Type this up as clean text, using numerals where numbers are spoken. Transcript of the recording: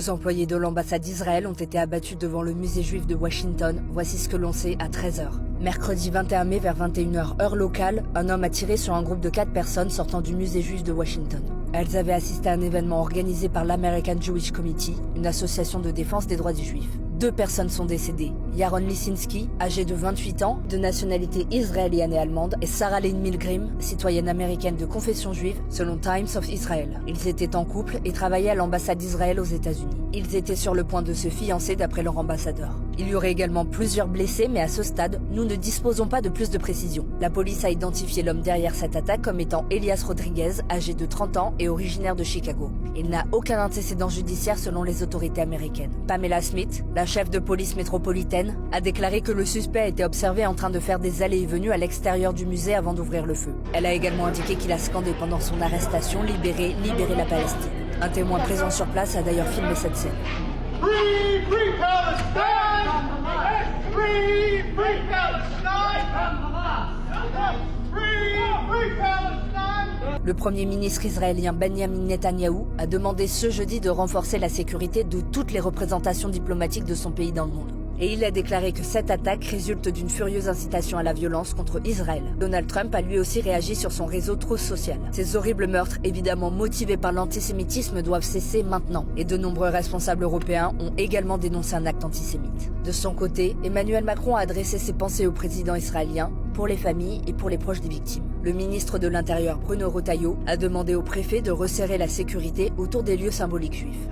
Deux employés de l'ambassade d'Israël ont été abattus devant le musée juif de Washington. Voici ce que l'on sait à 13h. Mercredi 21 mai vers 21h heure locale, un homme a tiré sur un groupe de 4 personnes sortant du musée juif de Washington. Elles avaient assisté à un événement organisé par l'American Jewish Committee, une association de défense des droits des juifs. 2 personnes sont décédées. Yaron Lisinski, âgé de 28 ans, de nationalité israélienne et allemande, et Sarah Lynn Milgrim, citoyenne américaine de confession juive, selon Times of Israel. Ils étaient en couple et travaillaient à l'ambassade d'Israël aux États-Unis. Ils étaient sur le point de se fiancer d'après leur ambassadeur. Il y aurait également plusieurs blessés, mais à ce stade, nous ne disposons pas de plus de précisions. La police a identifié l'homme derrière cette attaque comme étant Elias Rodriguez, âgé de 30 ans et originaire de Chicago. Il n'a aucun antécédent judiciaire selon les autorités américaines. Pamela Smith, la chef de police métropolitaine, a déclaré que le suspect a été observé en train de faire des allées et venues à l'extérieur du musée avant d'ouvrir le feu. Elle a également indiqué qu'il a scandé pendant son arrestation « Libérez, libérez la Palestine ». Un témoin présent sur place a d'ailleurs filmé cette scène. Free, free Palestine! Free, free Palestine! Free, free Palestine! Le premier ministre israélien Benjamin Netanyahou a demandé ce jeudi de renforcer la sécurité de toutes les représentations diplomatiques de son pays dans le monde. Et il a déclaré que cette attaque résulte d'une furieuse incitation à la violence contre Israël. Donald Trump a lui aussi réagi sur son réseau Truth Social. Ces horribles meurtres, évidemment motivés par l'antisémitisme, doivent cesser maintenant. Et de nombreux responsables européens ont également dénoncé un acte antisémite. De son côté, Emmanuel Macron a adressé ses pensées au président israélien, pour les familles et pour les proches des victimes. Le ministre de l'Intérieur Bruno Retailleau a demandé au préfet de resserrer la sécurité autour des lieux symboliques juifs.